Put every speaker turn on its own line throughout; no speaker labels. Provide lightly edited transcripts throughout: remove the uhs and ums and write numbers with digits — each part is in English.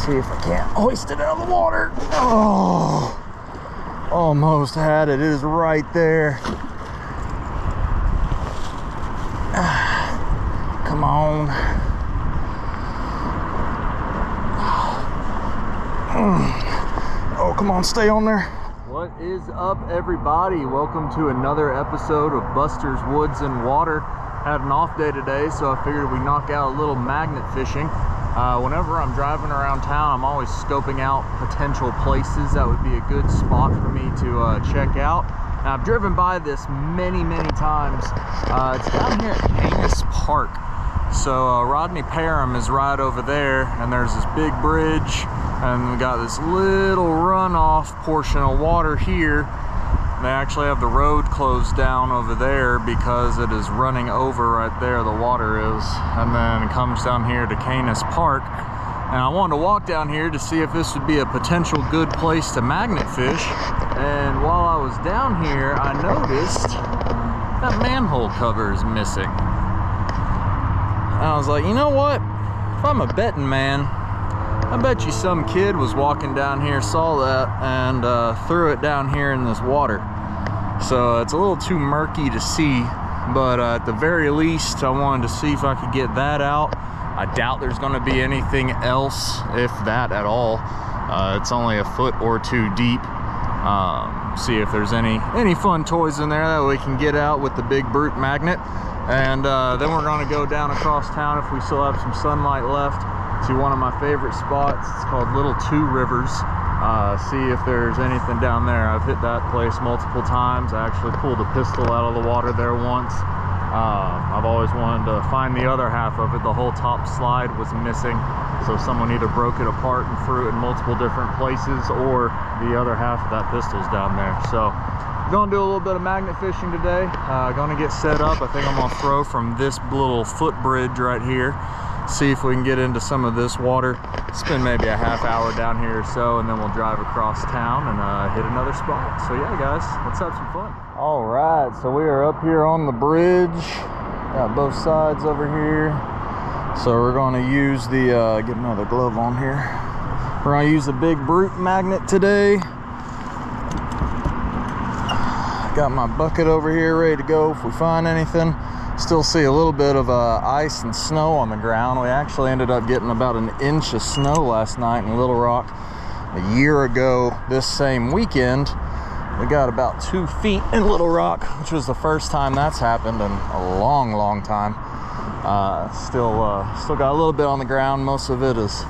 See if I can't hoist it out of the water. Oh, almost had it. It is right there. Come on. Oh, come on, stay on there. What is up, everybody? Welcome to another episode of Buster's Woods and Water. Had an off day today, so I figured we'd knock out a little magnet fishing. Whenever I'm driving around town, I'm always scoping out potential places that would be a good spot for me to check out. Now, I've driven by this many times. It's down here at Canis Park. So Rodney Parham is right over there, and there's this big bridge, and we got this little runoff portion of water here. They actually have the road closed down over there because it is running over right there, the water is, and then it comes down here to Canis Park. And I wanted to walk down here to see if this would be a potential good place to magnet fish. And while I was down here, I noticed that manhole cover is missing. And I was like, you know what? If I'm a betting man, I bet you some kid was walking down here, saw that, and threw it down here in this water. So it's a little too murky to see, but at the very least, I wanted to see if I could get that out. I doubt there's going to be anything else, if that at all. It's only a foot or two deep. See if there's any fun toys in there that we can get out with the big brute magnet. And then we're going to go down across town, if we still have some sunlight left, to one of my favorite spots. It's called Little Two Rivers. See if there's anything down there. I've hit that place multiple times. I actually pulled a pistol out of the water there once. I've always wanted to find the other half of it. The whole top slide was missing, so someone either broke it apart and threw it in multiple different places, or the other half of that pistol's down there. So gonna do a little bit of magnet fishing today. Gonna get set up. I think I'm gonna throw from this little footbridge right here, see if we can get into some of this water. Spend maybe a half hour down here or so, and then we'll drive across town and hit another spot. So yeah, guys, let's have some fun. All right, so we are up here on the bridge. Got both sides over here. So we're going to use the get another glove on here. We're going to use the big brute magnet today. Got my bucket over here ready to go if we find anything. Still see a little bit of ice and snow on the ground. We actually ended up getting about an inch of snow last night in Little Rock. A year ago this same weekend, we got about 2 feet in Little Rock, which was the first time that's happened in a long time. Still got a little bit on the ground. Most of it is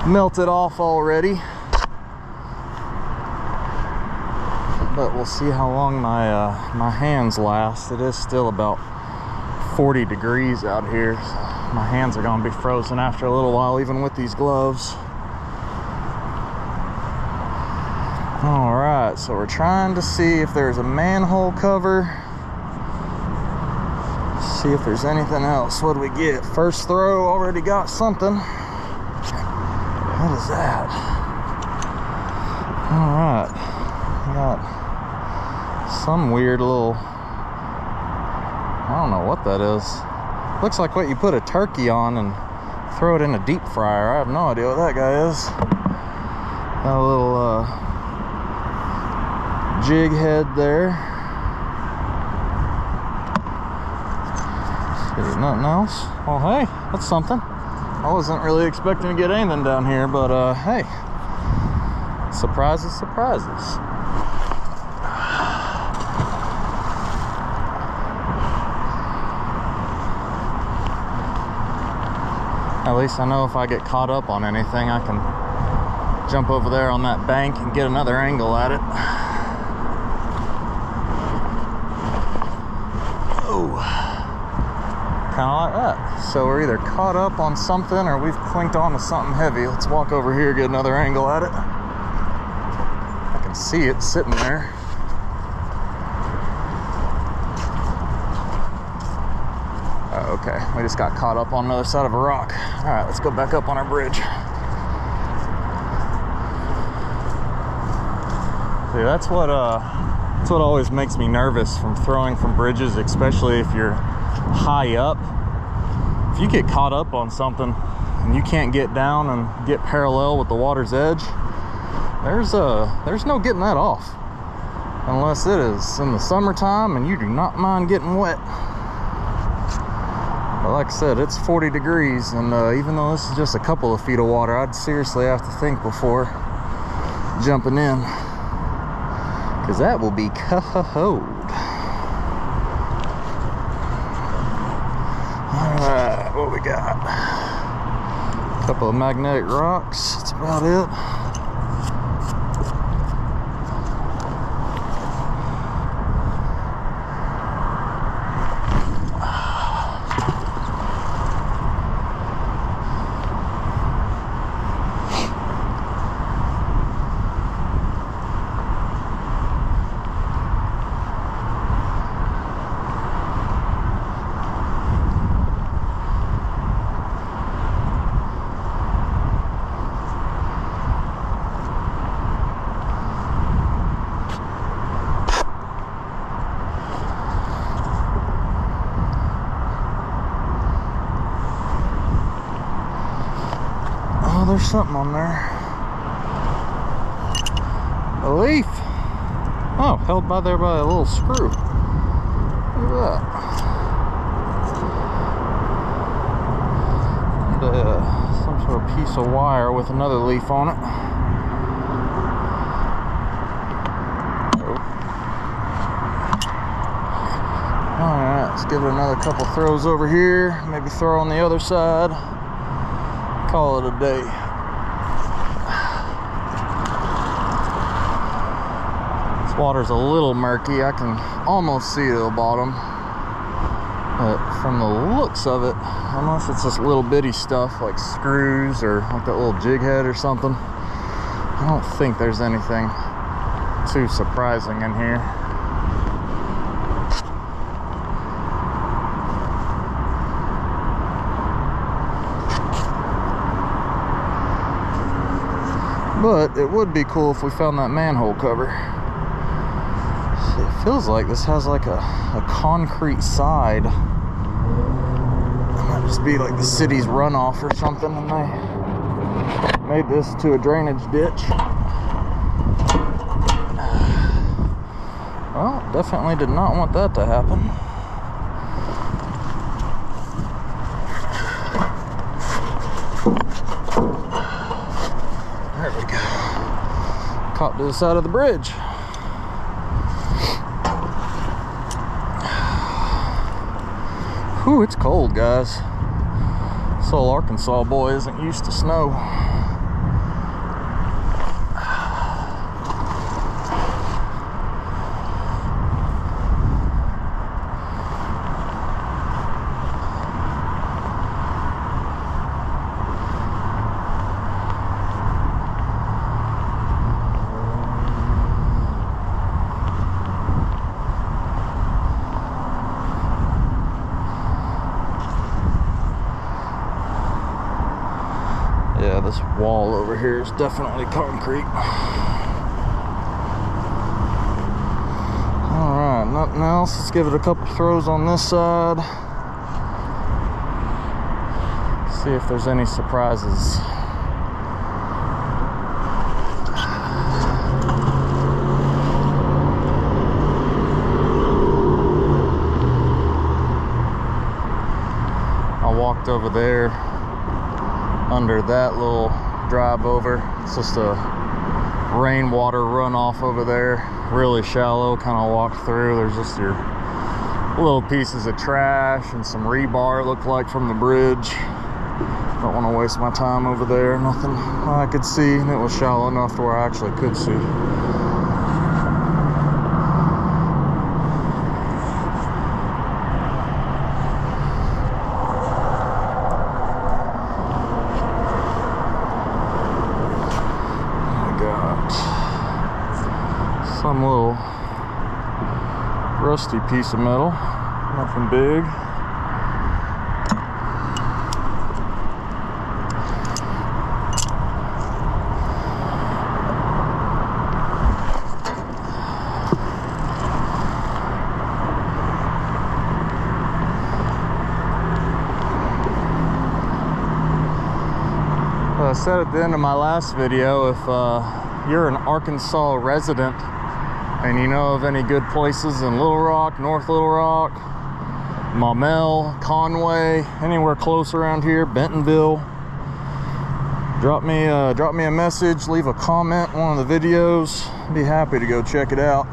melted off already, but we'll see how long my hands last. It is still about 40 degrees out here, so my hands are going to be frozen after a little while, even with these gloves. All right, so we're trying to see if there's a manhole cover, see if there's anything else. What do we get? First throw, already got something. What is that? All right, we got some weird little, I don't know what that is. Looks like what you put a turkey on and throw it in a deep fryer. I have no idea what that guy is. Got a little jig head there. See, nothing else? Well, hey, that's something. I wasn't really expecting to get anything down here, but hey, surprises. At least I know if I get caught up on anything, I can jump over there on that bank and get another angle at it. Oh, kind of like that. So we're either caught up on something or we've clinked onto something heavy. Let's walk over here, get another angle at it. I can see it sitting there. Okay, we just got caught up on the other side of a rock. All right, let's go back up on our bridge. See, that's what always makes me nervous from throwing from bridges, especially if you're high up. If you get caught up on something and you can't get down and get parallel with the water's edge, there's no getting that off unless it is in the summertime and you do not mind getting wet. But like I said, it's 40 degrees, and even though this is just a couple of feet of water, I'd seriously have to think before jumping in, because that will be cold. Alright, what we got? A couple of magnetic rocks, that's about it. There's something on there. A leaf. Oh, held by there by a little screw. Look at that. And, some sort of piece of wire with another leaf on it. Alright, let's give it another couple throws over here. Maybe throw on the other side. Call it a day. This water's a little murky. I can almost see the bottom, but from the looks of it, unless it's just little bitty stuff like screws or like that little jig head or something, I don't think there's anything too surprising in here. But it would be cool if we found that manhole cover. It feels like this has like a concrete side. It might just be like the city's runoff or something, and they made this to a drainage ditch. Well, definitely did not want that to happen. There we go. Caught to the side of the bridge. Whew, it's cold, guys. This old Arkansas boy isn't used to snow. Yeah, this wall over here is definitely concrete. Alright, nothing else. Let's give it a couple throws on this side. See if there's any surprises. I walked over there under that little drive over. It's just a rainwater runoff over there, really shallow. Kind of walked through. There's just your little pieces of trash and some rebar, it looked like, from the bridge. Don't want to waste my time over there. Nothing I could see, and it was shallow enough to where I actually could see. Some little rusty piece of metal, nothing big. said at the end of my last video, if you're an Arkansas resident and you know of any good places in Little Rock, North Little Rock, Maumelle, Conway, anywhere close around here, Bentonville, drop me a message, leave a comment on one of the videos. I'd be happy to go check it out.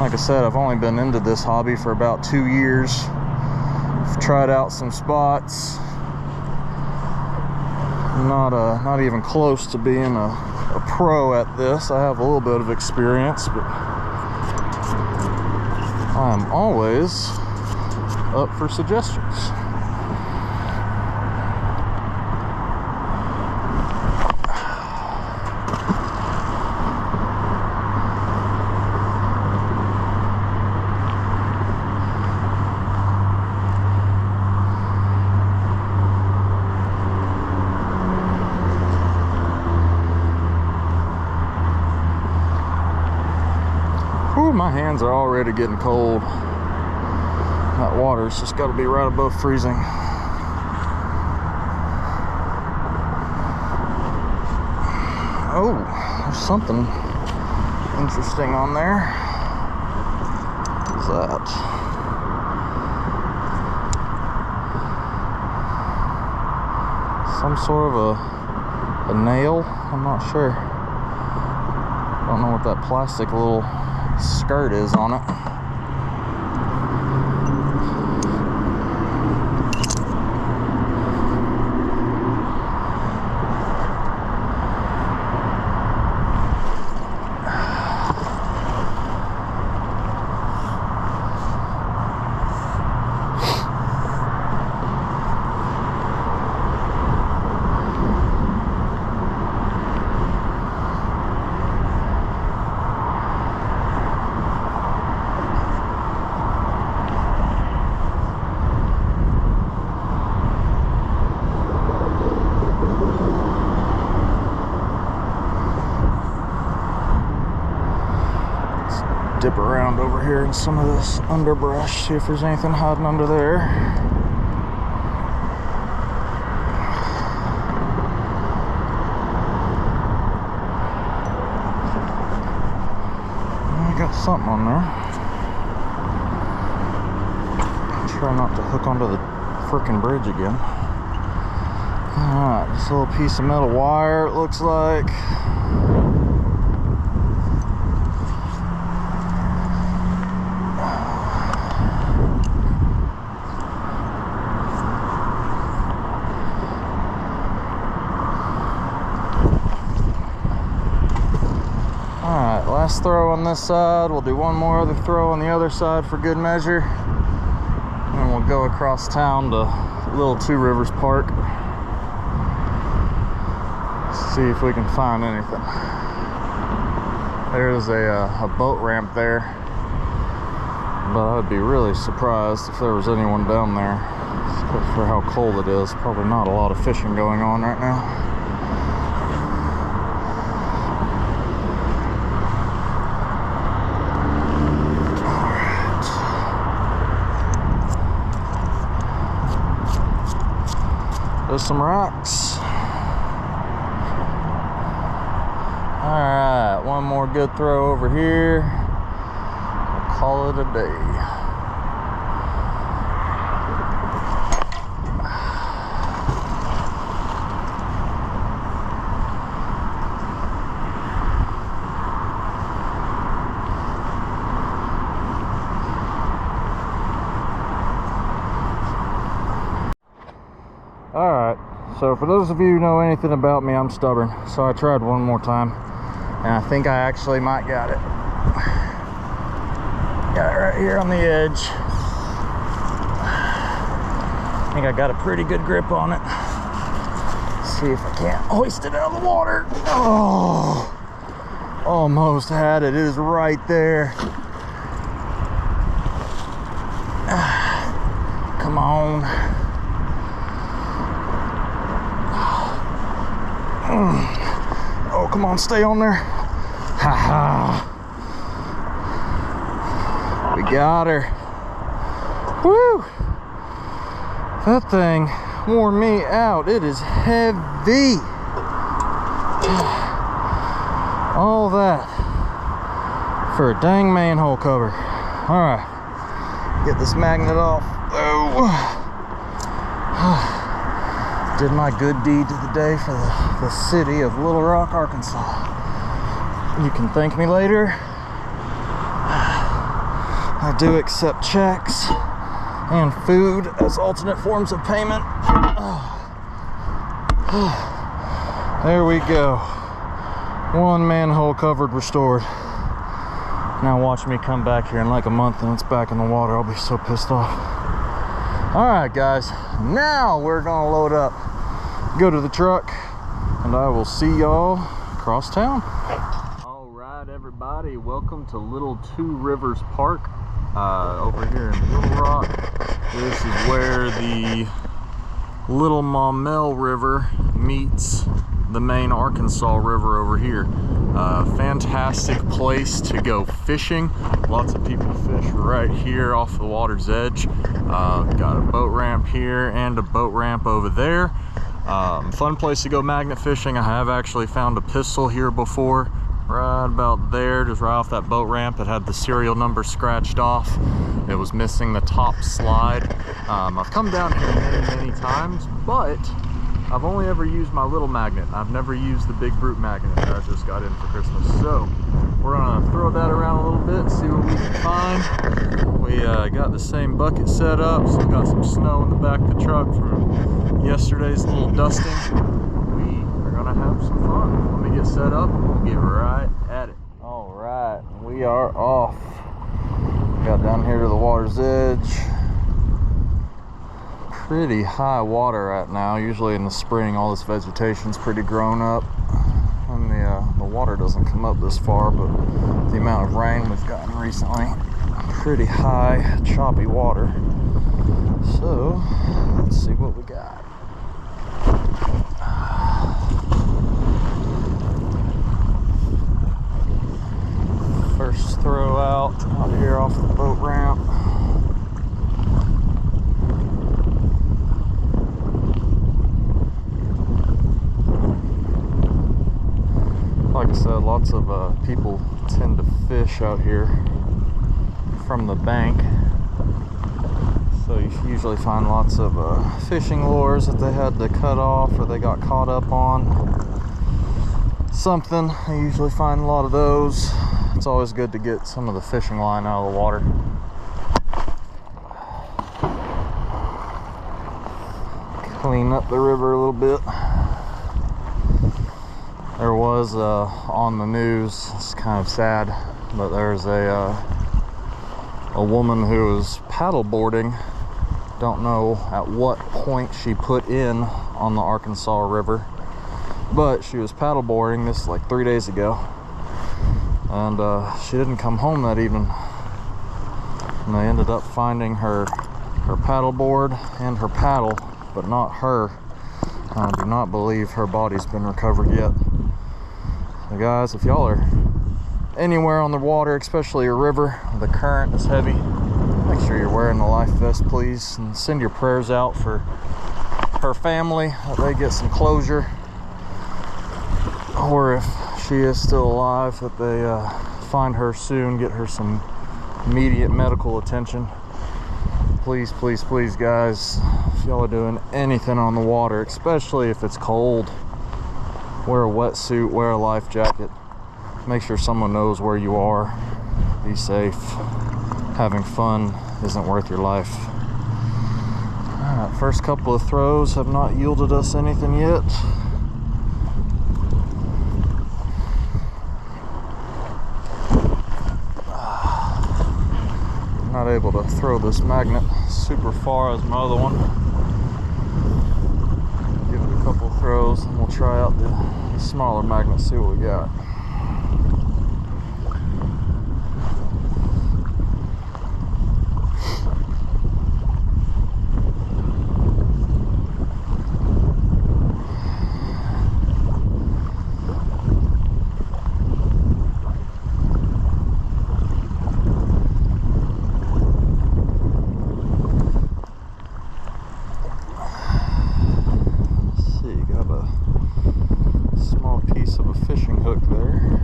Like I said, I've only been into this hobby for about 2 years. I've tried out some spots. Not even close to being a pro at this. I have a little bit of experience, but I'm always up for suggestions. My hands are already getting cold. That water's just got to be right above freezing. Oh, there's something interesting on there. What's that? Some sort of a nail? I'm not sure. Don't know what that plastic little skirt is on it. Dip around over here in some of this underbrush, see if there's anything hiding under there. I got something on there. Try not to hook onto the frickin' bridge again. Alright, this little piece of metal wire, it looks like. Last throw on this side. We'll do one more other throw on the other side for good measure, and we'll go across town to Little Two Rivers Park. See if we can find anything. There's a boat ramp there, but I'd be really surprised if there was anyone down there. For how cold it is, probably not a lot of fishing going on right now. There's some rocks. Alright, one more good throw over here. We'll call it a day. Alright, so for those of you who know anything about me, I'm stubborn. So I tried one more time, and I think I actually might got it. Got it right here on the edge. I think I got a pretty good grip on it. Let's see if I can't hoist it out of the water. Oh, almost had it. It is right there. Come on. Oh, come on, stay on there. Ha ha. We got her. Woo! That thing wore me out. It is heavy. All that for a dang manhole cover. All right, get this magnet off. Oh, did my good deed of the day for the city of Little Rock, Arkansas. You can thank me later. I do accept checks and food as alternate forms of payment. There we go. One manhole covered, restored. Now watch me come back here in like a month and it's back in the water. I'll be so pissed off. All right, guys. Now we're gonna load up, go to the truck, and I will see y'all across town. All right, everybody. Welcome to Little Two Rivers Park over here in Little Rock. This is where the Little Maumelle River meets the main Arkansas River over here. Fantastic place to go fishing. Lots of people fish right here off the water's edge. Got a boat ramp here and a boat ramp over there. Fun place to go magnet fishing. I have actually found a pistol here before, right about there, just right off that boat ramp. It had the serial number scratched off. It was missing the top slide. I've come down here many times, but I've only ever used my little magnet. I've never used the big brute magnet that I just got in for Christmas. So we're gonna throw that around a little bit, see what we can find. We got the same bucket set up, so we got some snow in the back of the truck from yesterday's little dusting. We are gonna have some fun. Let me get set up and we'll get right at it. All right, we are off. Got down here to the water's edge. Pretty high water right now. Usually in the spring all this vegetation's pretty grown up and the water doesn't come up this far, but the amount of rain we've gotten recently, pretty high choppy water. So let's see what we got. First throw out here off the boat ramp. Like I said, lots of people tend to fish out here from the bank, so you usually find lots of fishing lures that they had to cut off or they got caught up on something. I usually find a lot of those. It's always good to get some of the fishing line out of the water. Clean up the river a little bit. There was on the news, it's kind of sad, but there's a woman who was paddle boarding. Don't know at what point she put in on the Arkansas River, but she was paddle boarding this like 3 days ago, and she didn't come home that evening. And they ended up finding her paddle board and her paddle, but not her. I do not believe her body's been recovered yet. So guys, if y'all are anywhere on the water, especially a river, the current is heavy, make sure you're wearing the life vest, please, and send your prayers out for her family, that they get some closure, or if she is still alive, that they find her soon, get her some immediate medical attention. Please, please, please, guys, if y'all are doing anything on the water, especially if it's cold, wear a wetsuit, wear a life jacket. Make sure someone knows where you are. Be safe. Having fun isn't worth your life. Alright, first couple of throws have not yielded us anything yet. I'm not able to throw this magnet super far as my other one. Give it a couple throws and we'll try out the smaller magnet, see what we got. Small little piece of a fishing hook there.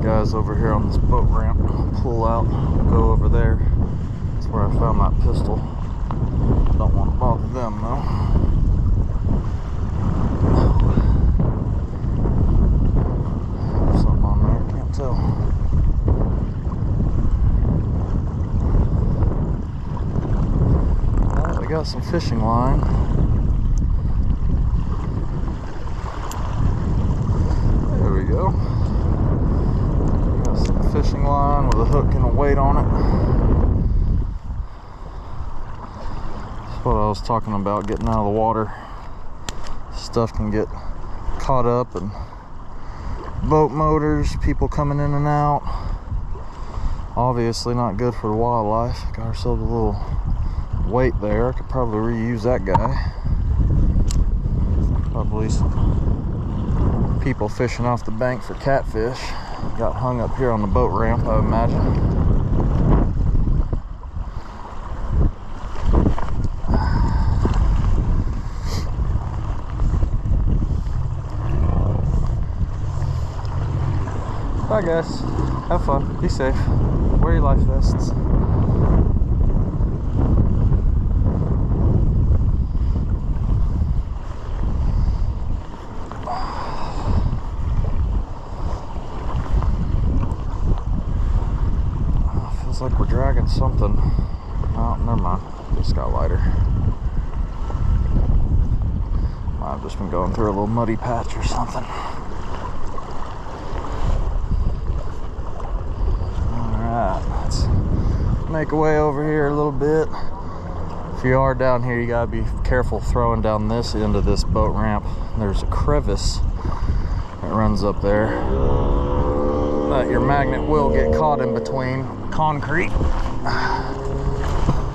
Guys over here on this boat ramp, pull out, go over there. That's where I found that pistol. Don't want to bother them though. Something on there, can't tell. Well, we got some fishing line. There we go. Fishing line with a hook and a weight on it. That's what I was talking about, getting out of the water. Stuff can get caught up in boat motors, people coming in and out. Obviously not good for the wildlife. Got ourselves a little weight there. I could probably reuse that guy. Probably some people fishing off the bank for catfish. Got hung up here on the boat ramp, I imagine. Bye guys, have fun, be safe, wear your life vests. Like we're dragging something. Oh, never mind. Just got lighter. I've just been going through a little muddy patch or something. Alright, let's make our way over here a little bit. If you are down here, you gotta be careful throwing down this end of this boat ramp. There's a crevice that runs up there. Your magnet will get caught in between concrete.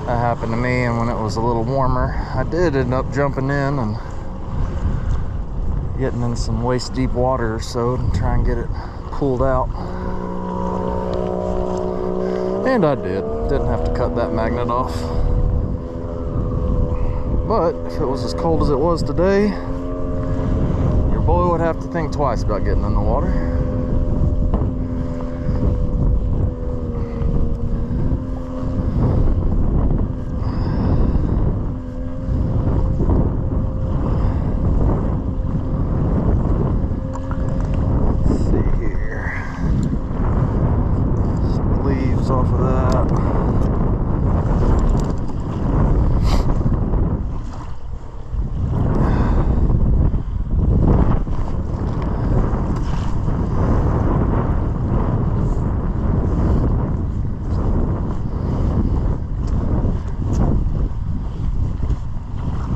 That happened to me, and when it was a little warmer, I did end up jumping in and getting in some waist deep water or so to try and get it pulled out. And I didn't have to cut that magnet off. But if it was as cold as it was today, your boy would have to think twice about getting in the water. Off of that.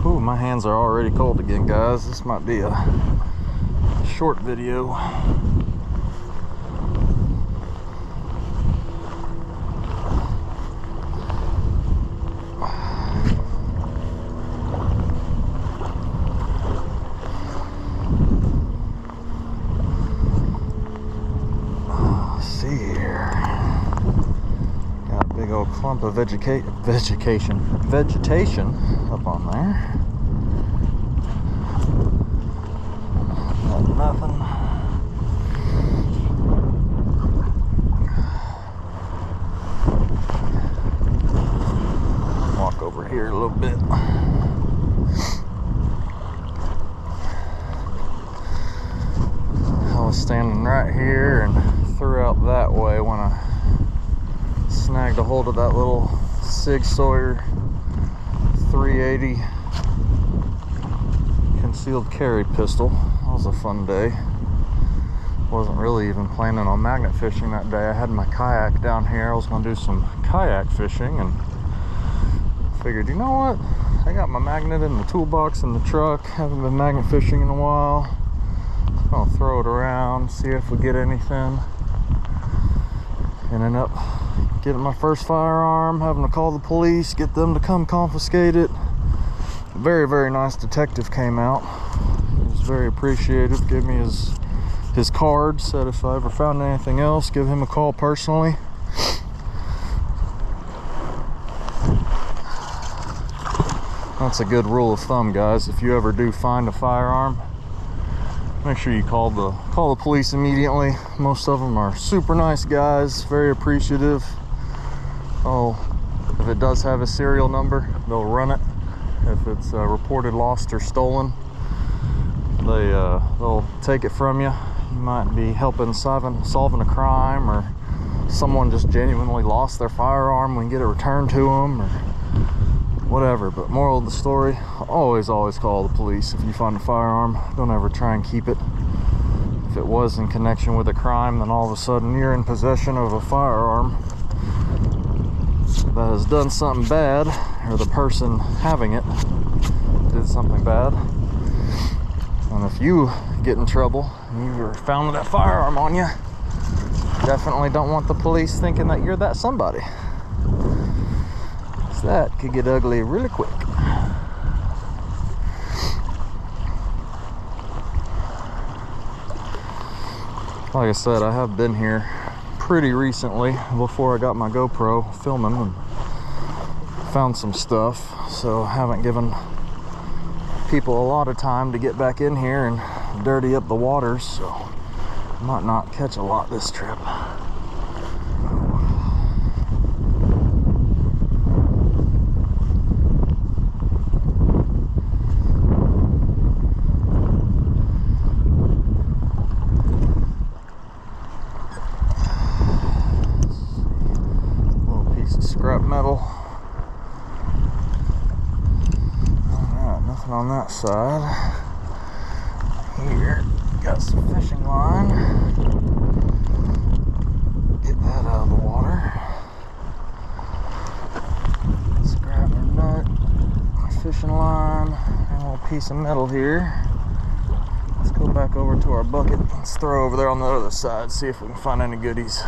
Ooh, my hands are already cold again, guys. This might be a short video. Clump of vegetation up on there. Nothing. Walk over here a little bit. I was standing right here and threw out that way when I snagged a hold of that little Sig Sauer 380 concealed carry pistol. That was a fun day. Wasn't really even planning on magnet fishing that day. I had my kayak down here. I was going to do some kayak fishing and figured, you know what? I got my magnet in the toolbox in the truck. Haven't been magnet fishing in a while. I'm going to throw it around, see if we get anything. ended up getting my first firearm, having to call the police, get them to come confiscate it. Very, very nice detective came out. He was very appreciative, gave me his card, said if I ever found anything else, give him a call personally. That's a good rule of thumb, guys. If you ever do find a firearm, make sure you call the police immediately. Most of them are super nice guys, very appreciative. Oh, if it does have a serial number, they'll run it. If it's reported lost or stolen, they'll take it from you. You might be helping solving a crime, or someone just genuinely lost their firearm. We can get it returned to them, or whatever. But moral of the story, always call the police if you find a firearm. Don't ever try and keep it. If it was in connection with a crime, then all of a sudden you're in possession of a firearm that has done something bad, or the person having it did something bad. And if you get in trouble and you were found with that firearm on you, definitely don't want the police thinking that you're that somebody. That could get ugly really quick. Like I said, I have been here pretty recently, before I got my GoPro, filming and found some stuff, so I haven't given people a lot of time to get back in here and dirty up the waters, so I might not catch a lot this trip. Scrap metal. Alright, nothing on that side. Here, got some fishing line. Get that out of the water. Scrap nut, fishing line, and a little piece of metal here. Let's go back over to our bucket. Let's throw over there on the other side, see if we can find any goodies.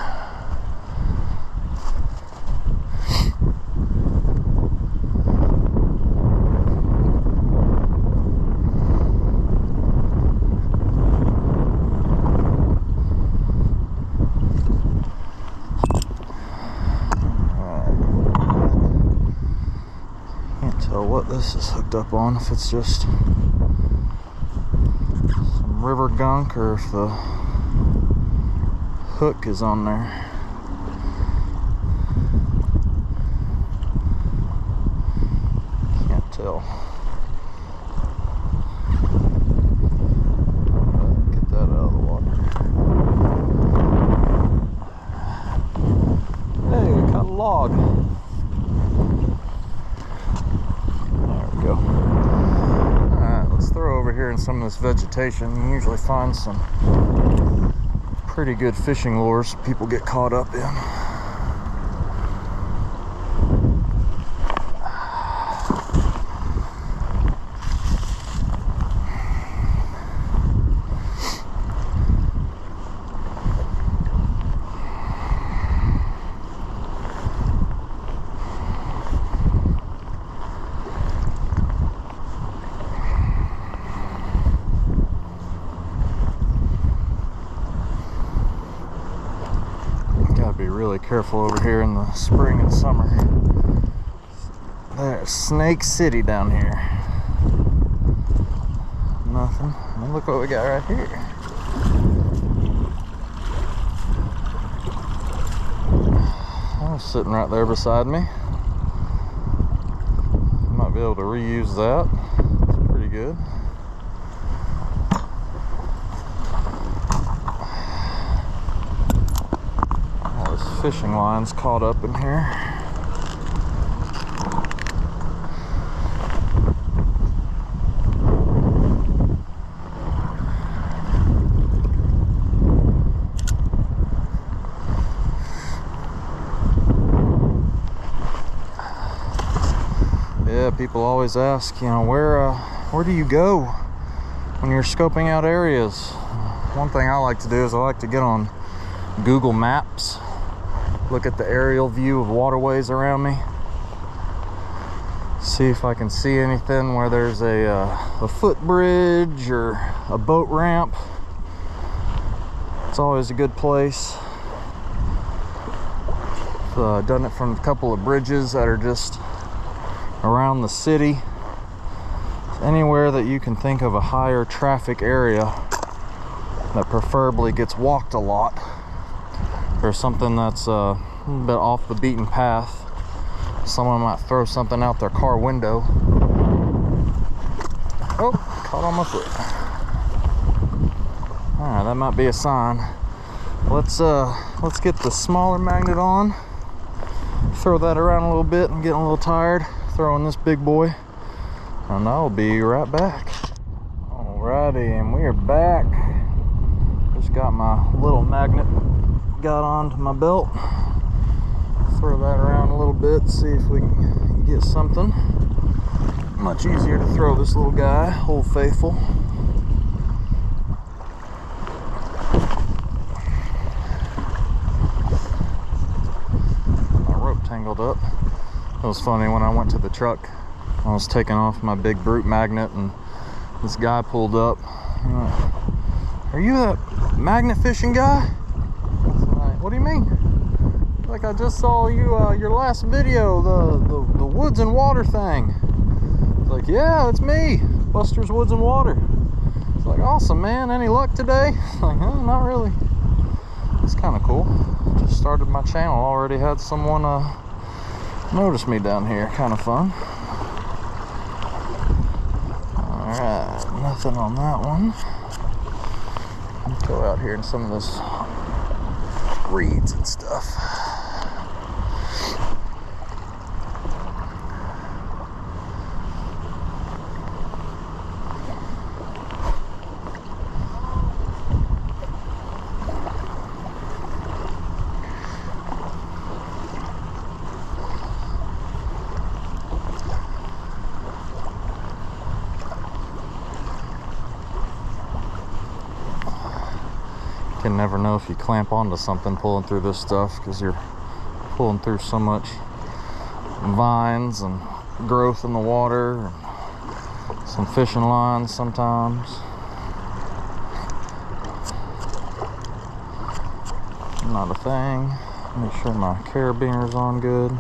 What this is hooked up on, if it's just some river gunk or if the hook is on there. Can't tell. Get that out of the water. Hey, we caught a log. Throw over here in some of this vegetation. You usually find some pretty good fishing lures people get caught up in. Be really careful over here in the spring and summer. There's Snake City down here. Nothing. And look what we got right here. That was sitting right there beside me. Might be able to reuse that. It's pretty good. Fishing lines caught up in here. Yeah, people always ask, you know, where do you go when you're scoping out areas? One thing I like to do is I like to get on Google Maps look at the aerial view of waterways around me. See if I can see anything where there's a footbridge or a boat ramp. It's always a good place. Done it from a couple of bridges that are just around the city. Anywhere that you can think of a higher traffic area that preferably gets walked a lot, or something that's a little bit off the beaten path. Someone might throw something out their car window. Oh, caught on my foot. All right, that might be a sign. Let's get the smaller magnet on. Throw that around a little bit. I'm getting a little tired throwing this big boy, and I'll be right back. Alrighty, and we are back. Just got my little magnet got onto my belt. Throw that around a little bit, see if we can get something. Much easier to throw this little guy, Old Faithful. My rope tangled up. It was funny when I went to the truck. I was taking off my big brute magnet, and this guy pulled up. Are you that magnet fishing guy? I was like, what do you mean? Like, I just saw you your last video, the woods and water thing. It's like, yeah, it's me, Buster's Woods and Water. It's like, awesome, man. Any luck today? It's like, not really. It's kind of cool. Just started my channel. Already had someone notice me down here. Kind of fun. All right, nothing on that one. Let's go out here in some of this reeds and stuff. Can never know if you clamp onto something pulling through this stuff, because you're pulling through so much vines and growth in the water, and some fishing lines sometimes. Not a thing. Make sure my carabiner's on good.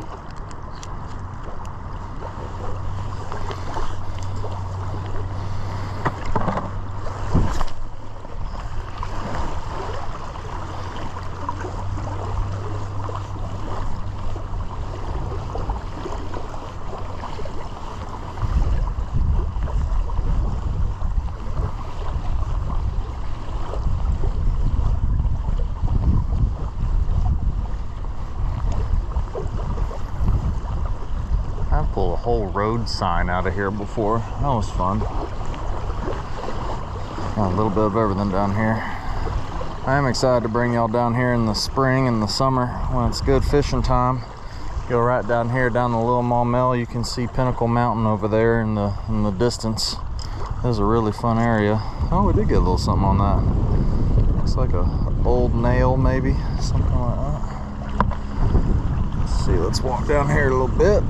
Pull a whole road sign out of here before. That was fun. Got a little bit of everything down here. I am excited to bring y'all down here in the spring and the summer when it's good fishing time. Go right down here, down the Little Maumelle. You can see Pinnacle Mountain over there in the distance. This is a really fun area. Oh, we did get a little something on that. Looks like a old nail, maybe, something like that. Let's see. Let's walk down here a little bit.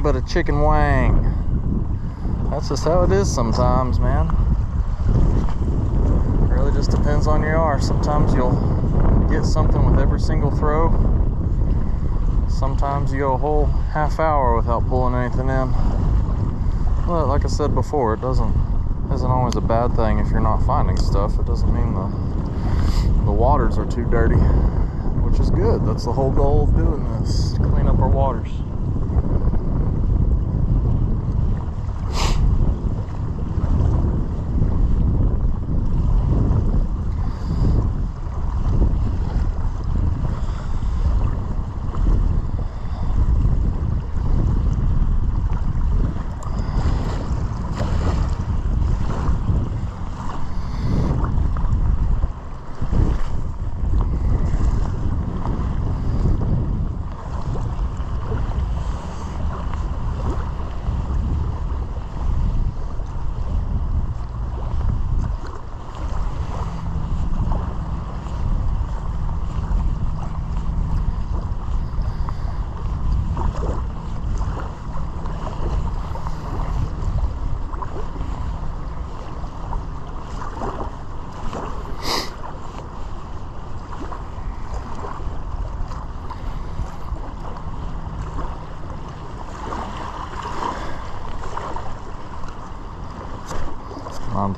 But a chicken wang. That's just how it is sometimes, man. It really just depends on your R. Sometimes you'll get something with every single throw. Sometimes you go a whole half hour without pulling anything in. But like I said before, it isn't always a bad thing if you're not finding stuff. It doesn't mean the waters are too dirty. which is good. That's the whole goal of doing this, to clean up our waters.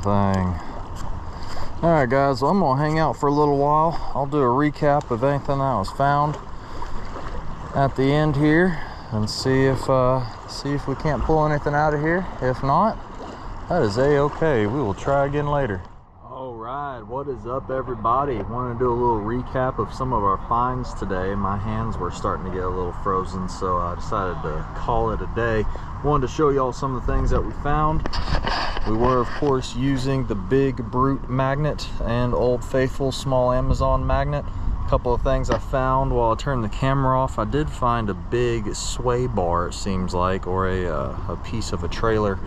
Thing. Alright guys, well, I'm gonna hang out for a little while. I'll do a recap of anything that was found at the end here and see if we can't pull anything out of here. If not, that is a-okay. We will try again later. Alright, what is up everybody? Want to do a little recap of some of our finds today. My hands were starting to get a little frozen, so I decided to call it a day. Wanted to show y'all some of the things that we found. We were, of course, using the Big Brute magnet and Old Faithful small Amazon magnet. A couple of things I found while I turned the camera off. I did find a big sway bar, it seems like, or a piece of a trailer.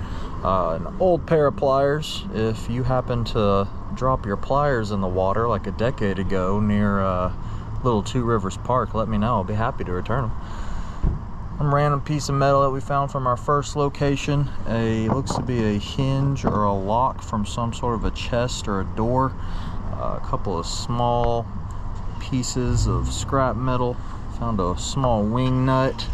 An old pair of pliers. If you happen to drop your pliers in the water like a decade ago near Little Two Rivers Park, let me know. I'll be happy to return them. Some random piece of metal that we found from our first location. Looks to be a hinge or a lock from some sort of a chest or a door. A couple of small pieces of scrap metal. Found a small wing nut.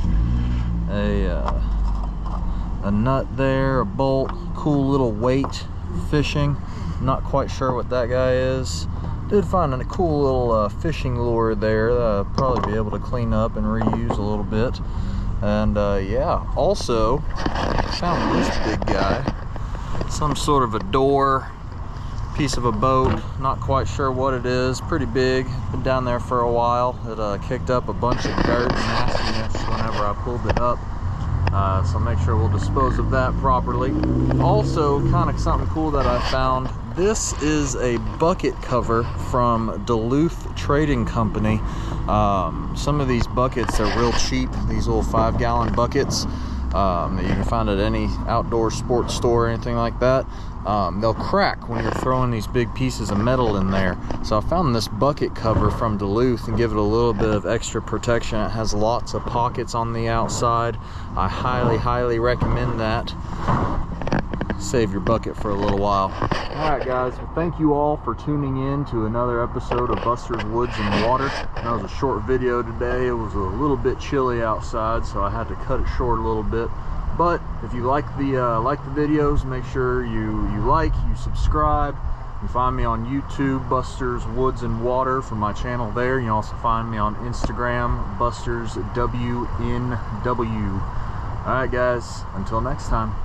A nut there, a bolt. Cool little weight fishing. Not quite sure what that guy is. Did find a cool little fishing lure there that I'll probably be able to clean up and reuse a little bit. And yeah, also found this big guy, some sort of a door, piece of a boat, not quite sure what it is, pretty big, been down there for a while. It kicked up a bunch of dirt and nastiness whenever I pulled it up, so make sure we'll dispose of that properly. Also, kind of something cool that I found, this is a bucket cover from Duluth Trading Company. Some of these buckets are real cheap, these little 5-gallon buckets that you can find at any outdoor sports store or anything like that. They'll crack when you're throwing these big pieces of metal in there. So I found this bucket cover from Duluth and give it a little bit of extra protection. It has lots of pockets on the outside. I highly recommend that. Save your bucket for a little while. Alright guys, well, thank you all for tuning in to another episode of Buster's Woods and Water. That was a short video today. It was a little bit chilly outside, so I had to cut it short a little bit. But if you like the videos, make sure you subscribe. You can find me on YouTube, Buster's Woods and Water, for my channel there. You can also find me on Instagram, Buster's WNW. Alright guys, until next time.